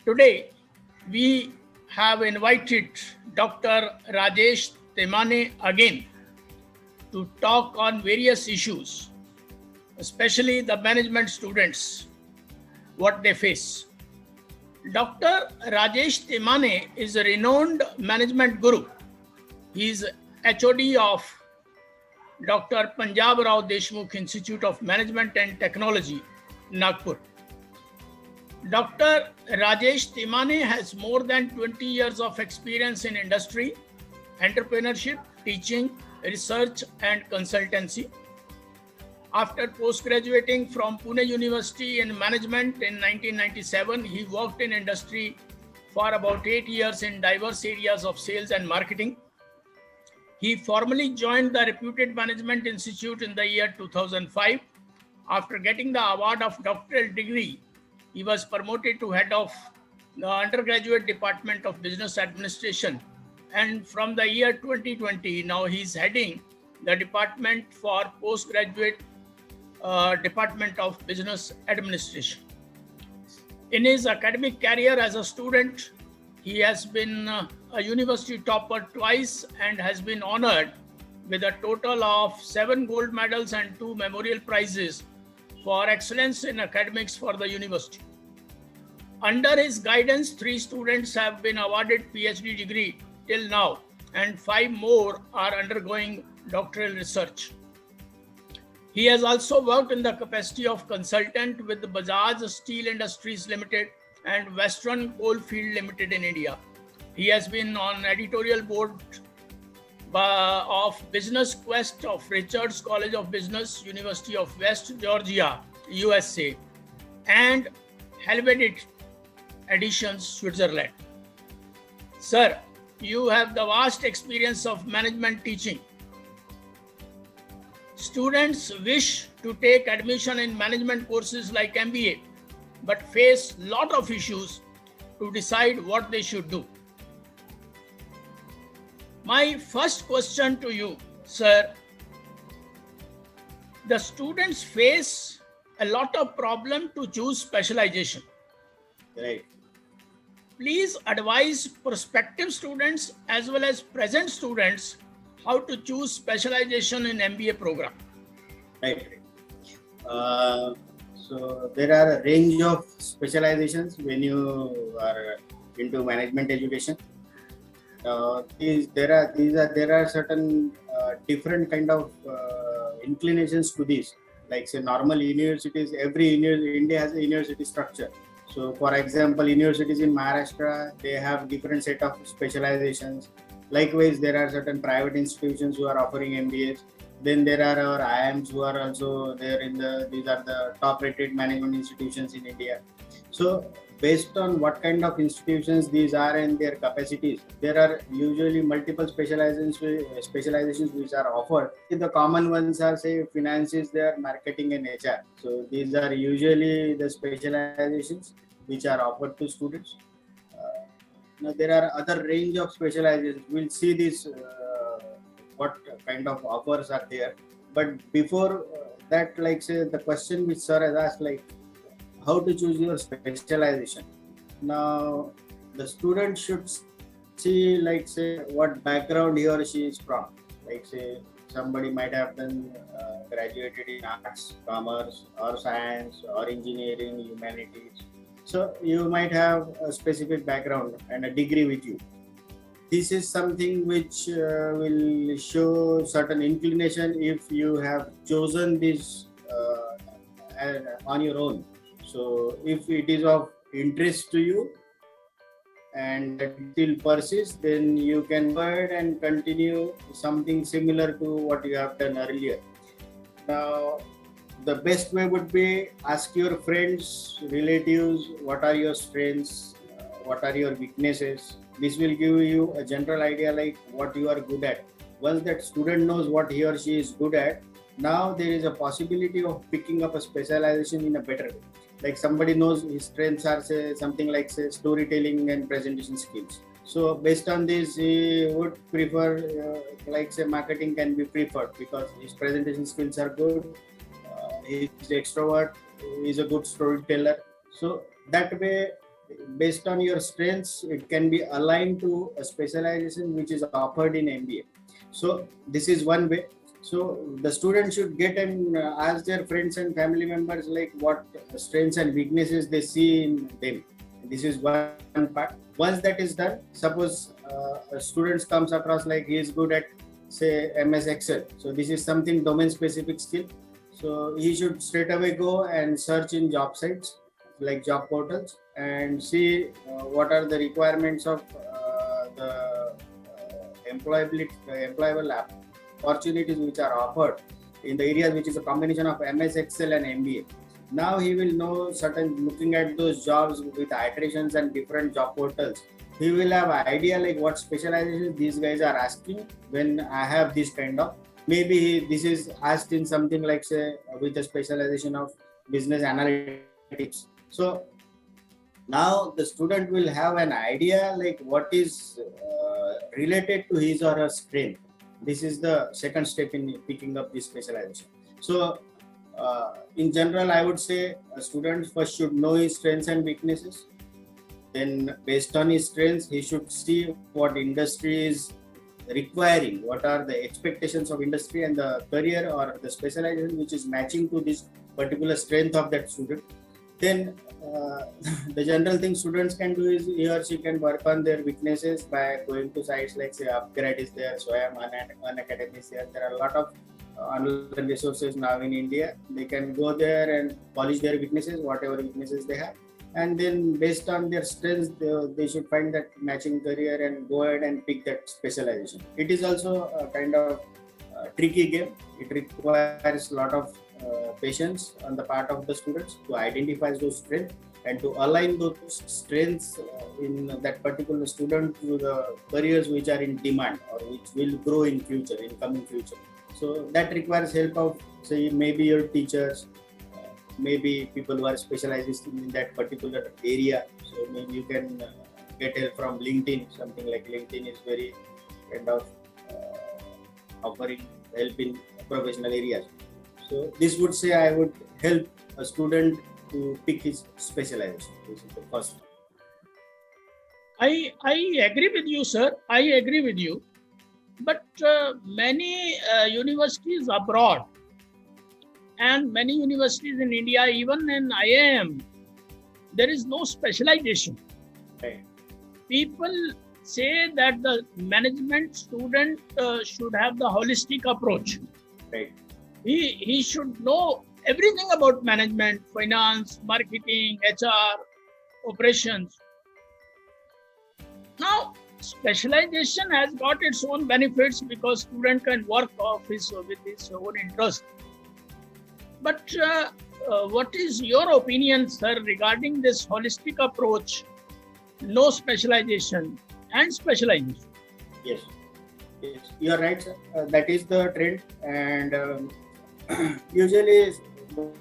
Today, we have invited Dr. Rajesh Temane again to talk on various issues, especially the management students, what they face. Dr. Rajesh Temane is a renowned management guru. He is HOD of Dr. Punjab Rao Deshmukh Institute of Management and Technology, Nagpur. Dr. Rajesh Temane has more than 20 years of experience in industry, entrepreneurship, teaching, research, and consultancy. After post-graduating from Pune University in management in 1997, he worked in industry for about 8 years in diverse areas of sales and marketing. He formally joined the Reputed Management Institute in the year 2005. After getting the award of doctoral degree, he was promoted to head of the undergraduate department of business administration. And from the year 2020, now he's heading the department for postgraduate department of business administration. In his academic career as a student, he has been a university topper twice and has been honored with a total of 7 gold medals and 2 memorial prizes for excellence in academics for the university. Under his guidance, 3 students have been awarded PhD degree till now, and 5 more are undergoing doctoral research. He has also worked in the capacity of consultant with Bajaj Steel Industries Limited and Western Coalfield Limited in India. He has been on editorial board of Business Quest of Richards College of Business, University of West Georgia, USA, and Helvetic Editions, Switzerland. Sir, you have the vast experience of management teaching. Students wish to take admission in management courses like MBA, but face lot of issues to decide what they should do. My first question to you, sir, the students face a lot of problem to choose specialization. Right. Please advise prospective students as well as present students how to choose specialization in MBA program. Right. So there are a range of specializations when you are into management education. There are certain different kind of inclinations to this. Like say normal universities, India has a university structure. So for example, universities in Maharashtra, they have different set of specializations. Likewise, there are certain private institutions who are offering MBAs. Then there are our IIMs who are also there these are the top rated management institutions in India. So based on what kind of institutions these are and their capacities, there are usually multiple specializations which are offered. The common ones are say finances, there, marketing and HR. So these are usually the specializations which are offered to students. Now there are other range of specializations. We'll see this what kind of offers are there. But before that, like say the question which sir has asked, like how to choose your specialization. Now the student should see like say what background he or she is from. Like say somebody might have done graduated in arts, commerce or science or engineering, humanities. So you might have a specific background and a degree with you. This is something which will show certain inclination if you have chosen this on your own. So if it is of interest to you and it still persists, then you can go ahead and continue something similar to what you have done earlier. Now, the best way would be ask your friends, relatives, what are your strengths, what are your weaknesses. This will give you a general idea like what you are good at. Once that student knows what he or she is good at, now there is a possibility of picking up a specialization in a better way. Like somebody knows his strengths are say something like say storytelling and presentation skills. So based on this, he would prefer like say marketing can be preferred because his presentation skills are good. He is extrovert. He is a good storyteller. So that way based on your strengths, it can be aligned to a specialization which is offered in MBA. So this is one way. So the student should get and ask their friends and family members like what strengths and weaknesses they see in them. This is one part. Once that is done, suppose a student comes across like he is good at say MS Excel. So this is something domain specific skill. So he should straight away go and search in job sites like job portals and see what are the requirements of the employable opportunities which are offered in the areas which is a combination of MS Excel and MBA. Now he will know certain, looking at those jobs with iterations and different job portals, he will have an idea like what specializations these guys are asking when I have this kind of, maybe this is asked in something like say with a specialization of business analytics. So now the student will have an idea like what is related to his or her strength. This is the second step in picking up this specialization. So in general, I would say a student first should know his strengths and weaknesses. Then based on his strengths, he should see what industry is requiring, what are the expectations of industry and the career or the specialization which is matching to this particular strength of that student. Then the general thing students can do is he or she can work on their weaknesses by going to sites like say Upgrade is there, Swayam, Unacademy is there. There are a lot of online resources now in India. They can go there and polish their weaknesses, whatever weaknesses they have. And then based on their strengths, they should find that matching career and go ahead and pick that specialization. It is also a kind of tricky game. It requires a lot of patience on the part of the students to identify those strengths and to align those strengths in that particular student to the careers which are in demand or which will grow in future, in coming future. So that requires help of say maybe your teachers, maybe people who are specialized in that particular area. So maybe you can get help from LinkedIn. Something like LinkedIn is very kind of offering help in professional areas. So this would say I would help a student to pick his specialization. This is the first one. I agree with you, sir. I agree with you. But many universities abroad and many universities in India, even in IIM, there is no specialization. Right. People say that the management student should have the holistic approach. Right. He should know everything about management, finance, marketing, HR, operations. Now, specialization has got its own benefits because student can work with his own interest. But what is your opinion, sir, regarding this holistic approach, no specialization and specialization? Yes, you are right, sir. That is the trend, and usually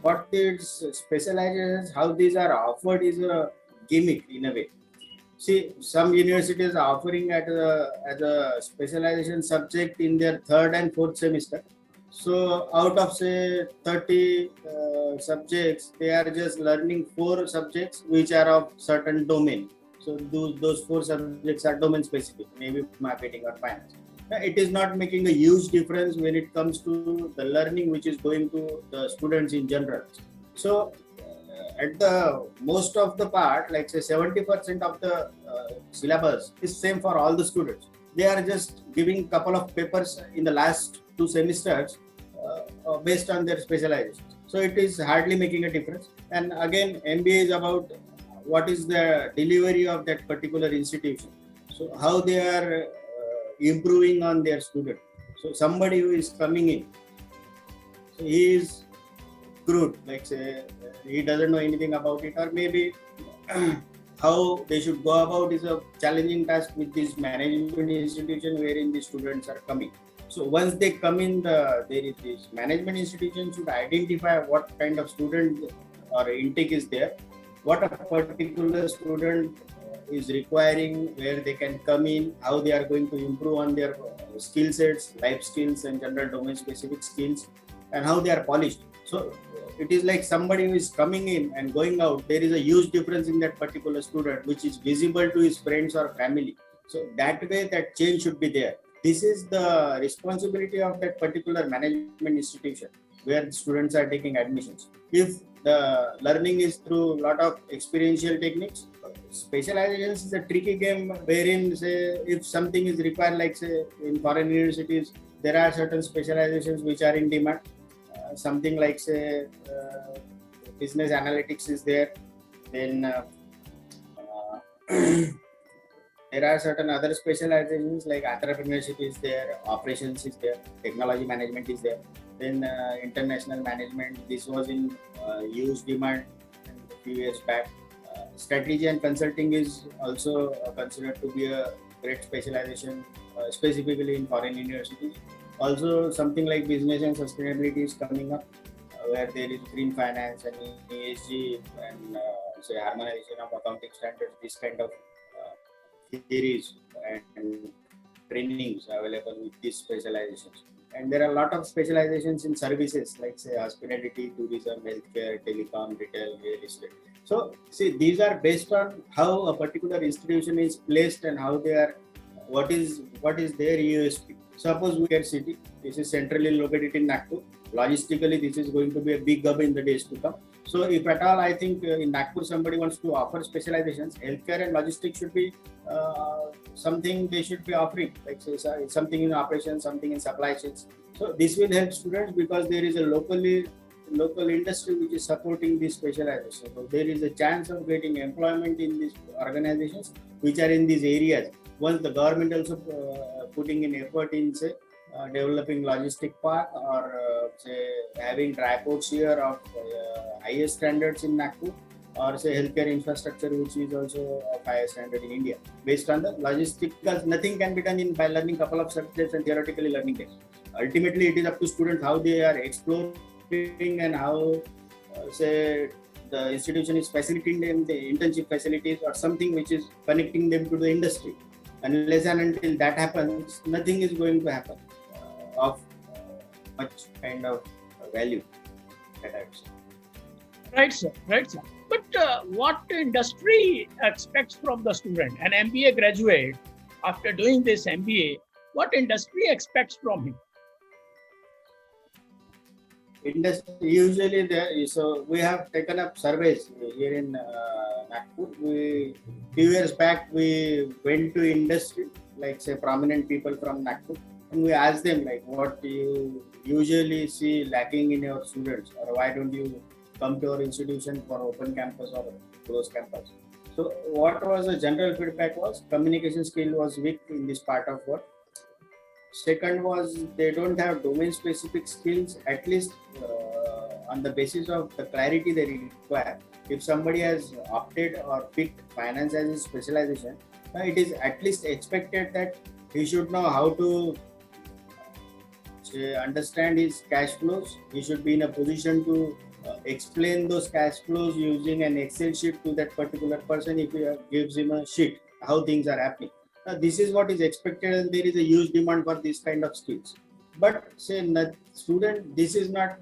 what these specializations, how these are offered is a gimmick in a way. See, some universities are offering as a specialization subject in their third and fourth semester. So out of say 30 subjects, they are just learning 4 subjects which are of certain domain. So those 4 subjects are domain specific, maybe marketing or finance. It is not making a huge difference when it comes to the learning which is going to the students in general. So at the most of the part, like say 70% of the syllabus is same for all the students. They are just giving couple of papers in the last 2 semesters based on their specialization. So it is hardly making a difference. And again, MBA is about what is the delivery of that particular institution. So how they are improving on their student. So somebody who is coming in, so he is crude, like say he doesn't know anything about it, or maybe how they should go about is a challenging task with this management institution wherein the students are coming. So once they come in, there is this management institution should identify what kind of student or intake is there, what a particular student is requiring, where they can come in, how they are going to improve on their skill sets, life skills and general domain specific skills, and how they are polished. So it is like somebody who is coming in and going out, there is a huge difference in that particular student, which is visible to his friends or family. So that way, that change should be there. This is the responsibility of that particular management institution where students are taking admissions. If the learning is through a lot of experiential techniques, specializations is a tricky game wherein, say, if something is required, like say in foreign universities, there are certain specializations which are in demand. Something like say business analytics is there. Then there are certain other specializations like entrepreneurship is there, operations is there, technology management is there. Then international management, this was in huge demand a few years back. Strategy and consulting is also considered to be a great specialization, specifically in foreign universities. Also, something like business and sustainability is coming up, where there is green finance and ESG and say harmonization of accounting standards. This kind of theories and trainings available with these specializations. And there are a lot of specializations in services like say hospitality, tourism, healthcare, telecom, retail, real estate. So see, these are based on how a particular institution is placed and how they are, what is their USP. Suppose we get city, this is centrally located in Nagpur. Logistically, this is going to be a big hub in the days to come. So if at all, I think in Nagpur somebody wants to offer specializations, healthcare and logistics should be something they should be offering, like say something in operations, something in supply chains. So this will help students because there is a local industry which is supporting this specialization. So there is a chance of getting employment in these organizations which are in these areas. Once the government also putting in effort in say developing logistic park or say having dry ports here of highest standards in Nagpur, or say healthcare infrastructure which is also of higher standard in India based on the logistic, because nothing can be done by learning couple of subjects and theoretically learning them. Ultimately it is up to students how they are exploring and how say the institution is facilitating them the internship facilities or something which is connecting them to the industry. Unless and until that happens, nothing is going to happen of much kind of value that I would say. Right, sir. Right, sir. But what industry expects from the student? An MBA graduate, after doing this MBA, what industry expects from him? Industry usually there. So we have taken up surveys here in Nagpur. Few years back we went to industry, like say prominent people from Nagpur, and we asked them like, what do you usually see lacking in your students, or why don't you come to our institution for open campus or closed campus? So what was the general feedback was communication skill was weak in this part of work. Second was they don't have domain specific skills, at least on the basis of the clarity they require. If somebody has opted or picked finance as a specialization, it is at least expected that he should know how to understand his cash flows. He should be in a position to explain those cash flows using an Excel sheet to that particular person if he gives him a sheet, how things are happening. This is what is expected, and there is a huge demand for this kind of skills. But say student, this is not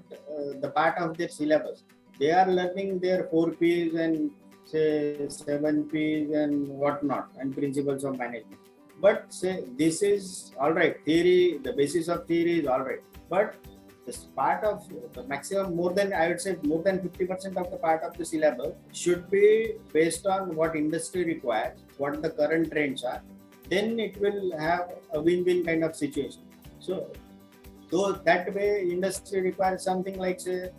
the part of their syllabus. They are learning their 4 P's and say 7 P's and whatnot, and principles of management. But say this is all right. Theory, the basis of theory is all right. But this part of the maximum, more than I would say, more than 50% of the part of the syllabus should be based on what industry requires, what the current trends are. Then it will have a win-win kind of situation. So, though that way industry requires something like say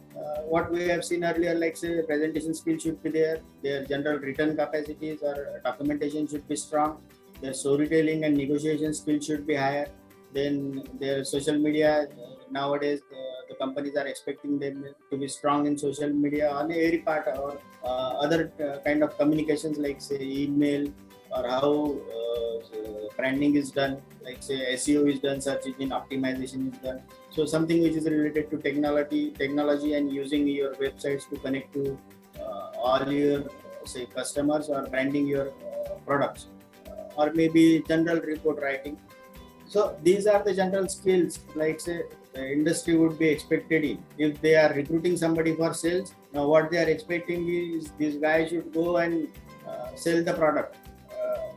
what we have seen earlier, like say presentation skills should be there, their general written capacities or documentation should be strong, their storytelling and negotiation skills should be higher. Then their social media, nowadays the companies are expecting them to be strong in social media on every part, or other kind of communications like say email, or how branding is done, like say SEO is done, search engine optimization is done. So something which is related to technology and using your websites to connect to all your say customers or branding your products, or maybe general report writing. So these are the general skills, like say the industry would be expected in. If they are recruiting somebody for sales, now what they are expecting is this guy should go and sell the product.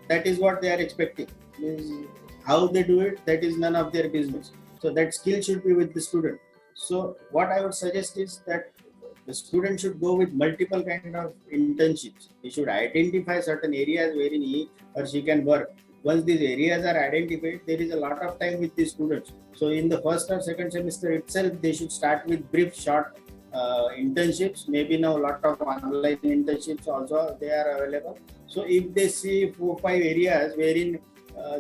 That is what they are expecting. Means how they do it, that is none of their business. So that skill should be with the student. So what I would suggest is that the student should go with multiple kind of internships. He should identify certain areas wherein he or she can work. Once these areas are identified, there is a lot of time with the students. So in the first or second semester itself, they should start with brief, short internships. Maybe now a lot of online internships also they are available. So if they see 4-5 areas wherein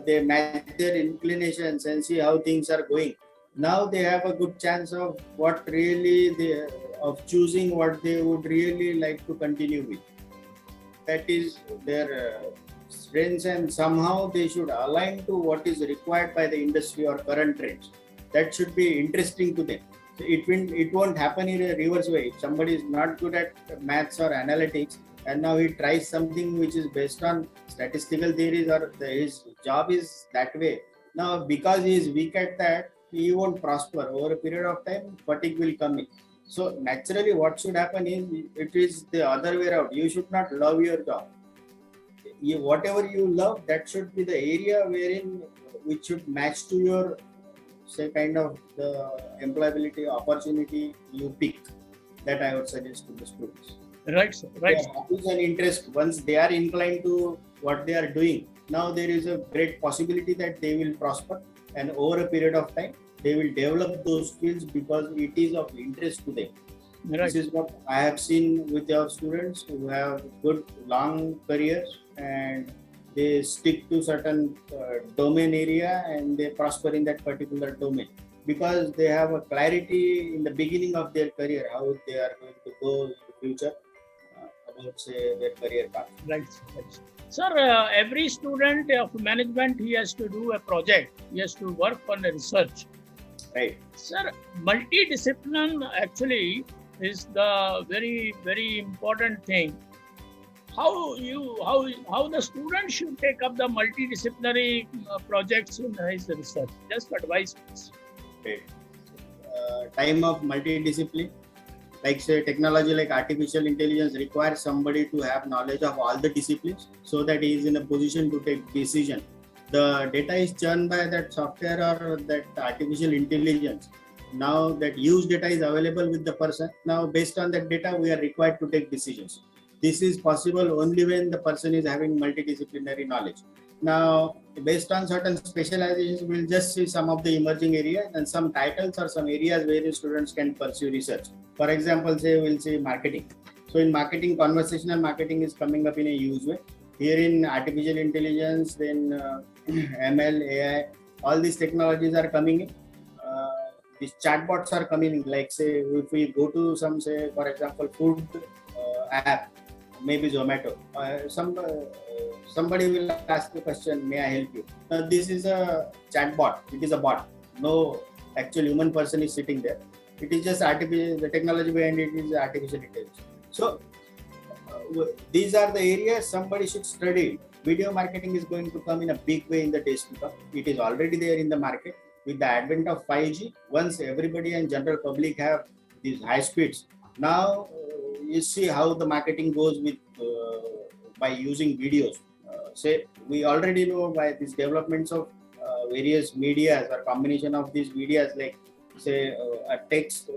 they match their inclinations and see how things are going, now they have a good chance of what really of choosing what they would really like to continue with. That is their strengths, and somehow they should align to what is required by the industry or current trends. That should be interesting to them. So it won't happen in a reverse way. If somebody is not good at maths or analytics and now he tries something which is based on statistical theories, or his job is that way, now because he is weak at that, he won't prosper. Over a period of time, fatigue will come in. So naturally what should happen is, it is the other way around. You should not love your job. Whatever you love, that should be the area wherein which should match to your, say, kind of the employability opportunity you pick. That I would suggest to the students. Right, sir. Right. Hobbies and interest, once they are inclined to what they are doing, now there is a great possibility that they will prosper, and over a period of time they will develop those skills because it is of interest to them. Right. This is what I have seen with our students who have good long careers, and they stick to certain domain area and they prosper in that particular domain because they have a clarity in the beginning of their career how they are going to go in the future about, say, their career path. Right. Sir, every student of management, he has to do a project. He has to work on a research. Right. Sir, multidiscipline actually is the very, very important thing. How the student should take up the multidisciplinary projects in his research? Just advice, please. Okay. Time of multidiscipline, like say technology like artificial intelligence requires somebody to have knowledge of all the disciplines so that he is in a position to take decision. The data is churned by that software or that artificial intelligence. Now that used data is available with the person. Now based on that data, we are required to take decisions. This is possible only when the person is having multidisciplinary knowledge. Now, based on certain specializations, we'll just see some of the emerging areas and some titles or some areas where students can pursue research. For example, say we'll say marketing. So in marketing, conversational marketing is coming up in a huge way. Here in artificial intelligence, then ML, AI, all these technologies are coming in. These chatbots are coming in. Like say, if we go to some, say, for example, food app, maybe Zomato, somebody will ask the question, may I help you? Now, this is a chatbot. It is a bot. No actual human person is sitting there. It is just artificial, the technology behind it is artificial intelligence. So these are the areas somebody should study. Video marketing is going to come in a big way in the days to come. It is already there in the market. With the advent of 5G, once everybody and general public have these high speeds, now you see how the marketing goes with by using videos. Say we already know by these developments of various medias or combination of these medias, like say a text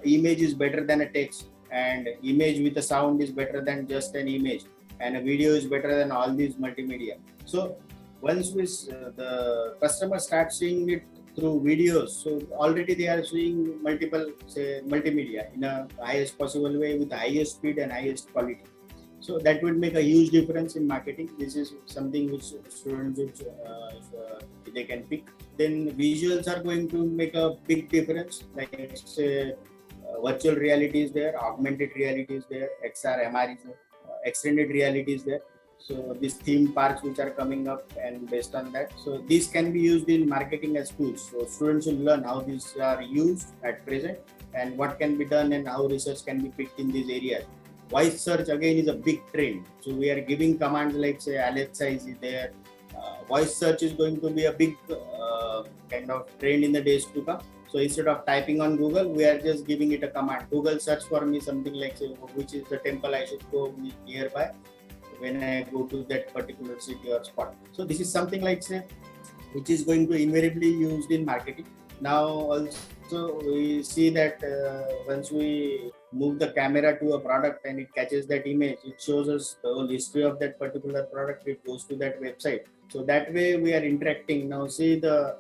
image is better than a text, and image with a sound is better than just an image, and a video is better than all these multimedia. So once the customer starts seeing it through videos, so already they are seeing multiple, say, multimedia in a highest possible way with the highest speed and highest quality. So that would make a huge difference in marketing. This is something which students they can pick. Then visuals are going to make a big difference. Like say, virtual reality is there, augmented reality is there, XR, MR is there, extended reality is there. So these theme parks which are coming up, and based on that, so these can be used in marketing as tools. So students will learn how these are used at present and what can be done and how research can be picked in these areas. voice search again is a big trend. So we are giving commands like say Alexa is there. Voice search is going to be a big kind of trend in the days to come. So instead of typing on Google, we are just giving it a command. Google search for me something like say which is the temple I should go nearby when I go to that particular city or spot. So this is something like say which is going to invariably used in marketing. Now also we see that once we move the camera to a product and it catches that image, it shows us the whole history of that particular product. It goes to that website. So that way we are interacting. Now see the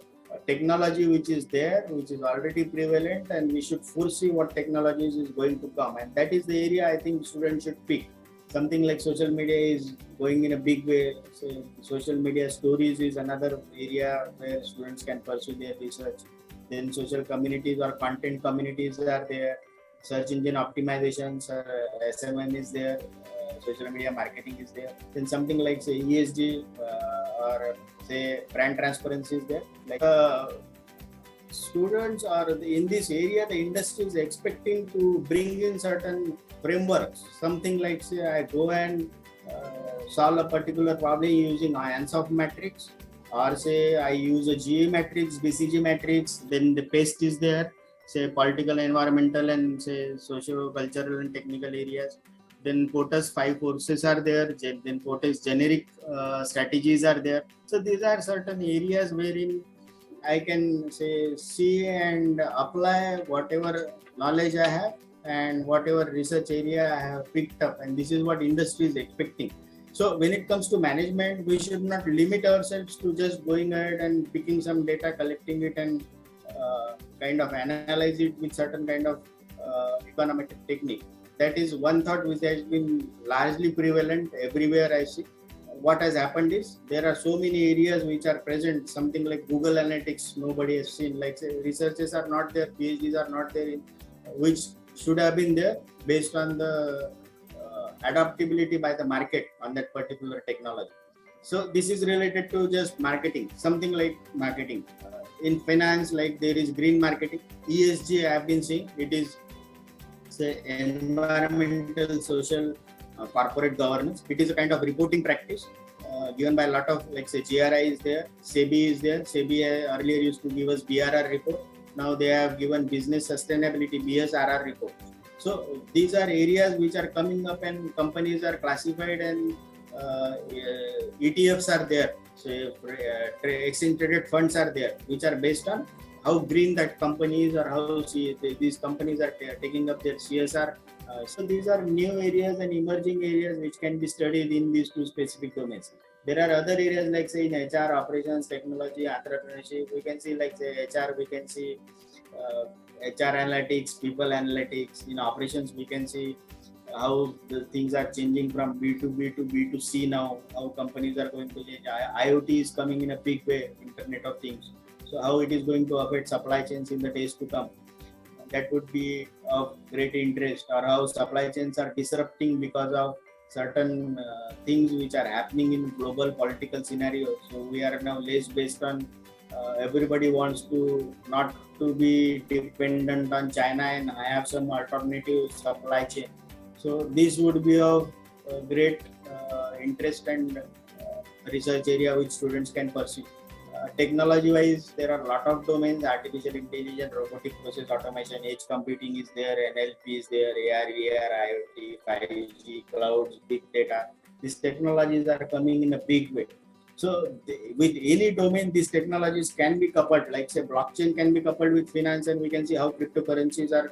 technology which is there, which is already prevalent, and we should foresee what technologies is going to come. And that is the area I think students should pick. Something like social media is going in a big way. So social media stories is another area where students can pursue their research. Then social communities or content communities are there. Search engine optimizations, SMM is there. Social media marketing is there. Then something like say ESG or say brand transparency is there. Like students are in this area, the industry is expecting to bring in certain frameworks. Something like say I go and solve a particular problem using Ansoff matrix, or say I use a GA matrix, BCG matrix. Then the PEST is there. Say political, environmental, and say socio-cultural and technical areas. Then POTUS 5 forces are there. Then POTUS generic strategies are there. So these are certain areas wherein I can say see and apply whatever knowledge I have and whatever research area I have picked up, and this is what industry is expecting. So when it comes to management, we should not limit ourselves to just going ahead and picking some data, collecting it, and kind of analyze it with certain kind of econometric technique. That is one thought which has been largely prevalent everywhere I see. What has happened is there are so many areas which are present, something like Google Analytics nobody has seen, like say researchers are not there, PhDs are not there, which should have been there based on the adaptability by the market on that particular technology. So this is related to just marketing, something like marketing. In finance, like there is green marketing. ESG I have been seeing, it is say environmental, social, corporate governance. It is a kind of reporting practice given by a lot of like say GRI is there, SEBI is there. SEBI earlier used to give us BRR report. Now they have given business sustainability BSRR report. So these are areas which are coming up and companies are classified, and ETFs are there. So exchange traded funds are there, which are based on how green that company is or how these companies are taking up their CSR. So these are new areas and emerging areas which can be studied in these two specific domains. There are other areas like say in HR, operations, technology, entrepreneurship. We can see like say HR, we can see HR analytics, people analytics. In operations, we can see how the things are changing from B2B to B2C now, how companies are going to change. IoT is coming in a big way, Internet of Things. So how it is going to affect supply chains in the days to come. That would be of great interest, or how supply chains are disrupting because of certain things which are happening in global political scenarios. So we are now less based on everybody wants to not to be dependent on China, and I have some alternative supply chain. So this would be of great interest and research area which students can pursue. Technology wise, there are a lot of domains: artificial intelligence, robotic process automation, edge computing is there, NLP is there, AR, VR, IoT, 5G, clouds, big data. These technologies are coming in a big way. So with any domain, these technologies can be coupled, like say blockchain can be coupled with finance, and we can see how cryptocurrencies are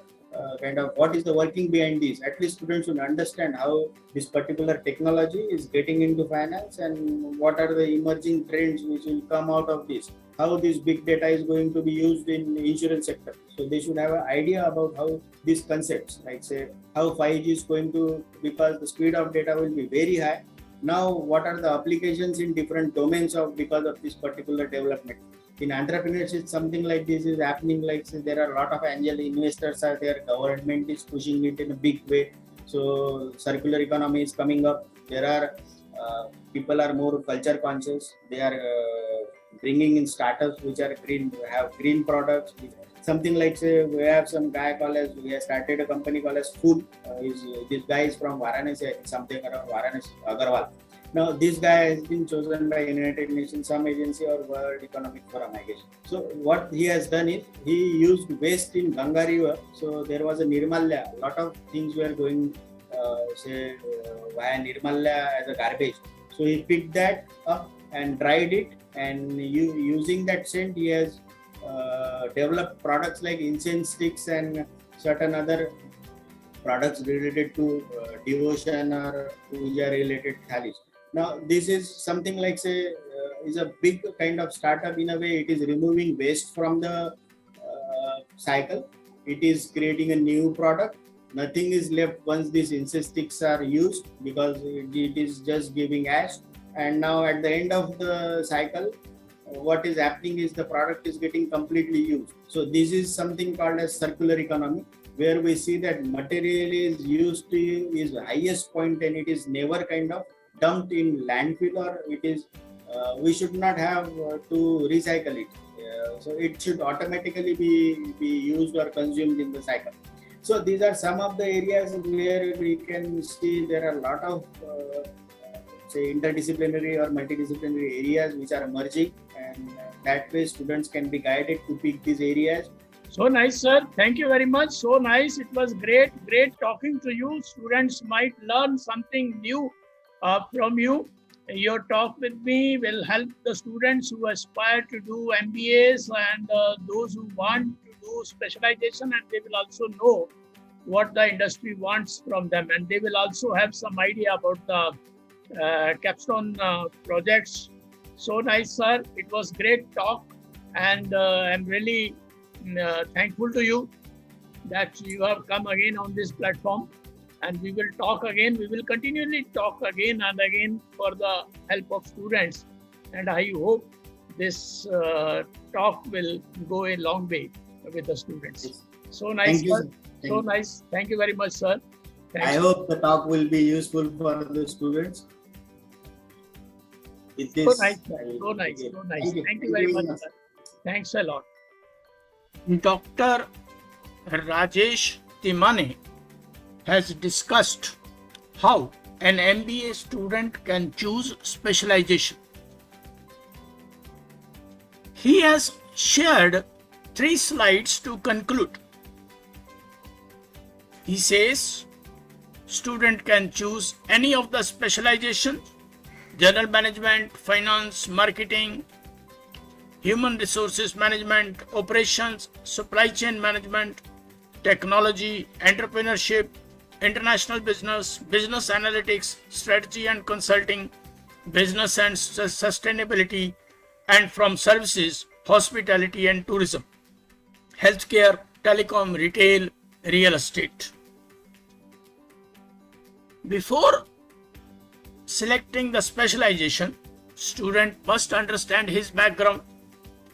kind of what is the working behind this. At least students should understand how this particular technology is getting into finance and what are the emerging trends which will come out of this. How this big data is going to be used in the insurance sector. So they should have an idea about how these concepts, like say how 5G is going to, because the speed of data will be very high. Now, what are the applications in different domains of because of this particular development? In entrepreneurship, something like this is happening. Like say, there are a lot of angel investors are there. Government is pushing it in a big way. So circular economy is coming up. There are people are more culture conscious. They are bringing in startups which are green, have green products. something like, say, we have some guy called as, we have started a company called as Food. This guy is from Varanasi, something around Varanasi, Agarwal. Now, this guy has been chosen by United Nations, some agency or World Economic Forum, I guess. So, what he has done is, he used waste in Ganga River. So, there was a Nirmalya. A lot of things were going, via Nirmalya as a garbage. So, he picked that up and dried it, and using that scent, he has developed products like incense sticks and certain other products related to devotion or puja related thalis. Now, this is something like, say, is a big kind of startup in a way. It is removing waste from the cycle. It is creating a new product. Nothing is left once these incense sticks are used, because it is just giving ash. And now at the end of the cycle, what is happening is the product is getting completely used. So this is something called as circular economy, where we see that material is used to is highest point, and it is never kind of dumped in landfill, or it is we should not have to recycle it. So it should automatically be used or consumed in the cycle. So these are some of the areas where we can see there are a lot of say interdisciplinary or multidisciplinary areas which are emerging, and that way students can be guided to pick these areas. So nice, sir. Thank you very much. So nice. It was great talking to you. Students might learn something new from you. Your talk with me will help the students who aspire to do MBAs and those who want to do specialization, and they will also know what the industry wants from them, and they will also have some idea about the capstone projects. So nice, sir. It was great talk, and I'm really thankful to you that you have come again on this platform, and we will talk again. We will continually talk again and again for the help of students, and I hope this talk will go a long way with the students. So nice, sir. So nice. Thank you very much, sir. I hope the talk will be useful for the students. So nice, sir. So nice. So nice. Thank you very much, sir. Thanks a lot. Dr. Rajesh Timane has discussed how an MBA student can choose specialization. He has shared 3 slides to conclude. He says student can choose any of the specialization: general management, finance, marketing, human resources management, operations, supply chain management, technology, entrepreneurship, international business, business analytics, strategy and consulting, business and sustainability, and from services, hospitality and tourism, healthcare, telecom, retail, real estate. Before selecting the specialization, student must understand his background,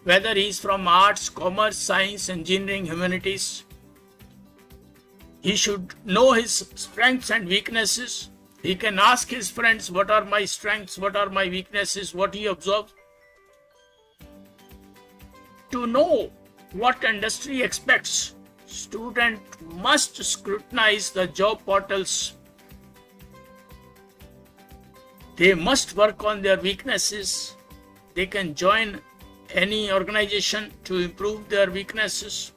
whether he is from arts, commerce, science, engineering, humanities. He should know his strengths and weaknesses. He can ask his friends, what are my strengths, what are my weaknesses, what he observes. To know what industry expects, student must scrutinize the job portals. They must work on their weaknesses. They can join any organization to improve their weaknesses.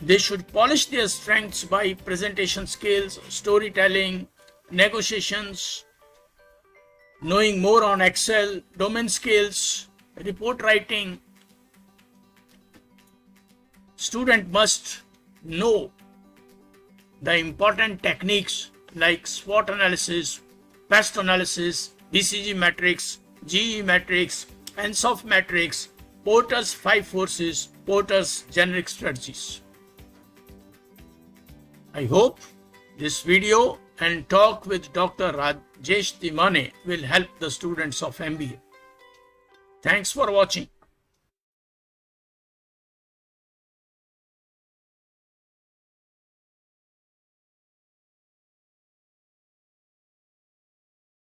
They should polish their strengths by presentation skills, storytelling, negotiations, knowing more on Excel, domain skills, report writing. Student must know the important techniques like SWOT analysis, PEST analysis, BCG matrix, GE matrix, ENSOF matrix, Porter's 5 forces, Porter's generic strategies. I hope this video and talk with Dr. Rajesh Timane will help the students of MBA. Thanks for watching.